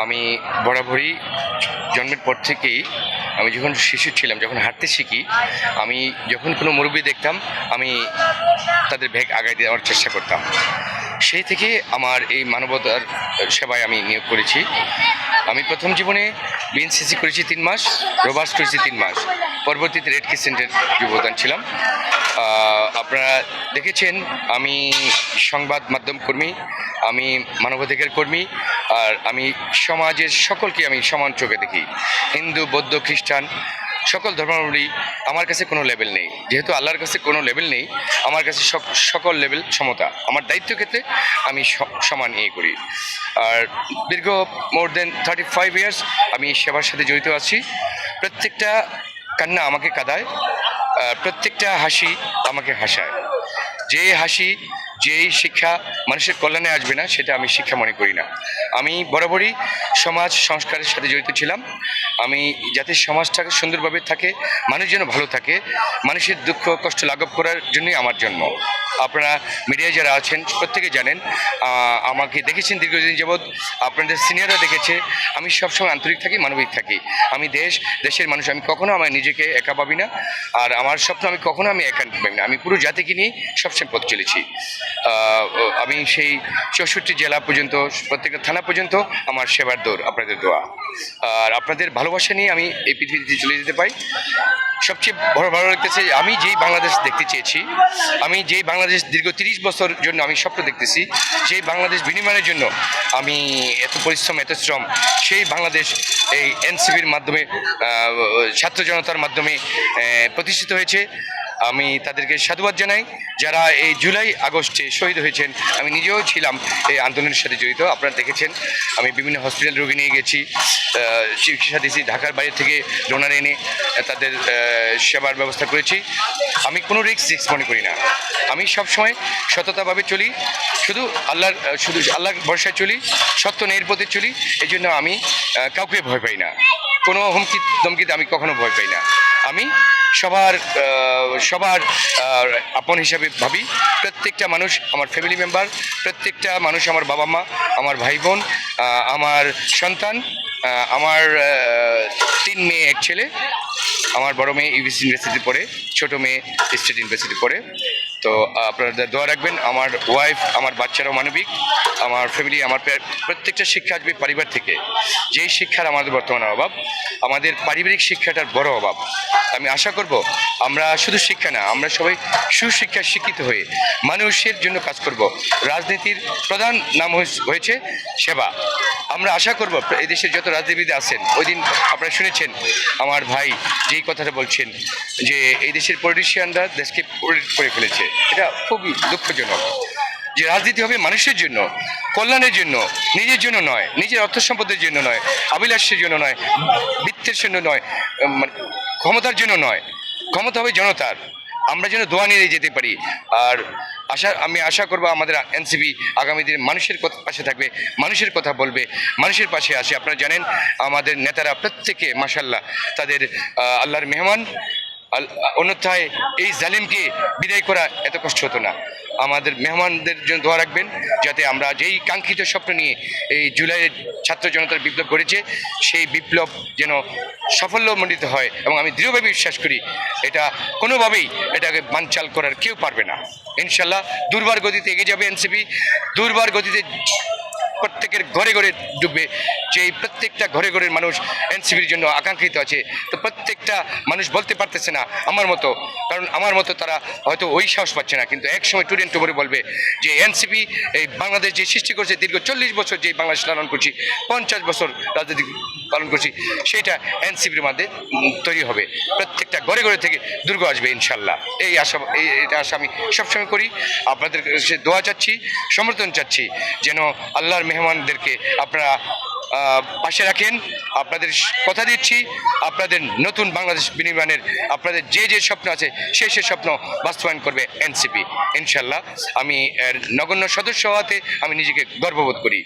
আমি বরাবরই জন্মের পর থেকেই আমি যখন শিশু ছিলাম, যখন হাঁটতে শিখি, আমি যখন কোনো মুরব্বি দেখতাম আমি তাদের ব্যাগ আগায় দেওয়ার চেষ্টা করতাম। সেই থেকে আমার এই মানবতার সেবায় আমি নিয়োগ করেছি। আমি প্রথম জীবনে বিএনসিসি করেছি 3 মাস, রোবার্স করেছি 3 মাস, পরবর্তীতে রেড ক্রিসেন্টের যুবদান ছিলাম। আপনারা দেখেছেন আমি সংবাদ মাধ্যম কর্মী, আমি মানবাধিকার কর্মী, আর আমি সমাজের সকলকে আমি সমান চোখে দেখি। হিন্দু, বৌদ্ধ, খ্রিস্টান সকল ধর্মাবলম্বী, আমার কাছে কোনো লেভেল নেই। যেহেতু আল্লাহর কাছে কোনো লেভেল নেই, আমার কাছে সকল লেভেল সমতা। আমার দায়িত্ব ক্ষেত্রে আমি সমান করি। আর দীর্ঘ মোর দেন 35 ইয়ার্স আমি সেবার সাথে জড়িত আছি। প্রত্যেকটা কান্না আমাকে কাঁদায়, প্রত্যেকটা হাসি আমাকে হাসায়। যে হাসি, যেই শিক্ষা মানুষের কল্যাণে আসবে না, সেটা আমি শিক্ষা মনে করি না। আমি বরাবরই সমাজ সংস্কারের সাথে জড়িত ছিলাম। আমি যাতে সমাজটাকে সুন্দরভাবে থাকে, মানুষ যেন ভালো থাকে, মানুষের দুঃখ কষ্ট লাঘব করার জন্যই আমার জন্ম। আপনারা মিডিয়ায় যারা আছেন প্রত্যেকে জানেন, আমাকে দেখেছেন দীর্ঘদিন যাবৎ, আপনাদের সিনিয়ররা দেখেছে। আমি সবসময় আন্তরিক থাকি, মানবিক থাকি। আমি দেশের মানুষ, আমি কখনো আমার নিজেকে একা ভাবি না। আর আমার স্বপ্ন আমি কখনো একা ভাবি না। আমি পুরো জাতিকে নিয়ে সবসময় পথ চলেছি। আমি সেই 64 জেলা পর্যন্ত, প্রত্যেকটা থানা পর্যন্ত আমার সেবার দৌড়, আপনাদের দোয়া আর আপনাদের ভালোবাসা নিয়ে আমি এই পৃথিবীতে চলে যেতে পাই। সবচেয়ে ভালো লাগতেছে আমি যেই বাংলাদেশ দেখতে চেয়েছি, আমি যেই বাংলাদেশ দীর্ঘ 30 বছর জন্য আমি স্বপ্ন দেখতেছি, যেই বাংলাদেশ বিনিময়ের জন্য আমি এত পরিশ্রম, এত শ্রম, সেই বাংলাদেশ এই এনসিপির মাধ্যমে, ছাত্র জনতার মাধ্যমে প্রতিষ্ঠিত হয়েছে। আমি তাদেরকে সাধুবাদ জানাই যারা এই জুলাই আগস্টে শহীদ হয়েছেন। আমি নিজেও ছিলাম এই আন্দোলনের সাথে জড়িত। আপনারা দেখেছেন আমি বিভিন্ন হসপিটাল রোগী নিয়ে গেছি, চিকিৎসা দিয়েছি, ঢাকার বাইরে থেকে ডোনার এনে তাদের সেবার ব্যবস্থা করেছি। আমি কোনো রিস্ক মনে করি না। আমি সবসময় সততাভাবে চলি, শুধু আল্লাহর ভরসায় চলি, সত্য ন্যায়ের পথে চলি। এই জন্য আমি কাউকে ভয় পাই না, কোনো হুমকি ধমকিতে আমি কখনো ভয় পাই না। আমি সবার আপন হিসাবে ভাবি। প্রত্যেকটা মানুষ আমার ফ্যামিলি মেম্বার, প্রত্যেকটা মানুষ আমার বাবা মা, আমার ভাই বোন, আমার সন্তান, আমার 3 মেয়ে 1 ছেলে। আমার বড় মেয়ে ইউবিসি ইউনিভার্সিটি পড়ে, ছোটো মেয়ে স্টেট ইউনিভার্সিটি পড়ে। তো আপনারা দোয়া রাখবেন। আমার ওয়াইফ, আমার বাচ্চারাও মানবিক, আমার ফ্যামিলি, আমার প্রত্যেকটা শিক্ষা আসবে পরিবার থেকে। যেই শিক্ষার আমাদের বর্তমানে অভাব, আমাদের পারিবারিক শিক্ষাটার বড় অভাব। আমি আশা করব আমরা শুধু শিক্ষা না, আমরা সবাই সুশিক্ষায় শিক্ষিত হয়ে মানুষের জন্য কাজ করব। রাজনীতির প্রধান নাম হয়েছে সেবা। আমরা আশা করব এই দেশের যত রাজনীতিবিদ আছেন, ওই দিন আপনারা শুনেছেন আমার ভাই যেই কথাটা বলছেন যে এই দেশের পলিটিশিয়ানরা দেশকে করে ফেলেছে। এটা খুবই দুঃখজনক যে রাজনীতি হবে মানুষের জন্য, কল্যাণের জন্য, নিজের জন্য নয়, নিজের অর্থ সম্পদের জন্য নয়, অভিলাষের জন্য নয়, বৃত্তের জন্য নয়, ক্ষমতার জন্য নয়। ক্ষমতা হবে জনতার। আমরা যেন দোয়া নিয়ে যেতে পারি। আর আমি আশা করব আমাদের এনসিপি আগামী দিনে মানুষের পাশে থাকবে, মানুষের কথা বলবে, মানুষের পাশে আসে। আপনারা জানেন আমাদের নেতারা প্রত্যেকে মাশাআল্লাহ তাদের আল্লাহর মেহমান। অন্যথায় এই জালিমকে বিদায় করা এত কষ্ট হতো না। আমাদের মেহমানদের জন্য দোয়া রাখবেন, যাতে আমরা যেই কাঙ্ক্ষিত স্বপ্ন নিয়ে এই জুলাইয়ের ছাত্র জনতার বিপ্লব করেছে, সেই বিপ্লব যেন সাফল্যমণ্ডিত হয়। এবং আমি দৃঢ়ভাবে বিশ্বাস করি এটা কোনোভাবেই এটাকে বানচাল করার কেউ পারবে না। ইনশাল্লাহ দুর্বার গতিতে এগিয়ে যাবে এনসিপি, দুর্বার গতিতে প্রত্যেকের ঘরে ঘরে ডুববে। যেই প্রত্যেকটা ঘরে ঘরের মানুষ এনসিপির জন্য আকাঙ্ক্ষিত আছে, তো প্রত্যেকটা মানুষ বলতে পারতেছে না আমার মতো, কারণ আমার মতো তারা হয়তো ওই সাহস পাচ্ছে না। কিন্তু একসময় টুডেন্ট টুমরে বলবে যে এনসিপি এই বাংলাদেশ যে সৃষ্টি করছে, দীর্ঘ 40 বছর যে বাংলাদেশ লালন করছি, 50 বছর রাজনীতি পালন করছি, সেটা এনসিপির মধ্যে তৈরি হবে। প্রত্যেকটা ঘরে ঘরে থেকে দুর্গ আসবে ইনশাল্লাহ। এটা আশা আমি সবসময় করি। আপনাদের কাছে দোয়া চাচ্ছি, সমর্থন চাচ্ছি, যেন আল্লাহর মেহমানদেরকে আপনারা পাশে রাখেন। আপনাদের কথা দিচ্ছি, আপনাদের নতুন বাংলাদেশ বিনির্মাণের আপনাদের যে স্বপ্ন আছে সেই স্বপ্ন বাস্তবায়ন করবে এনসিপি ইনশাল্লাহ। আমি এর নগণ্য সদস্য হওয়াতে আমি নিজেকে গর্ববোধ করি।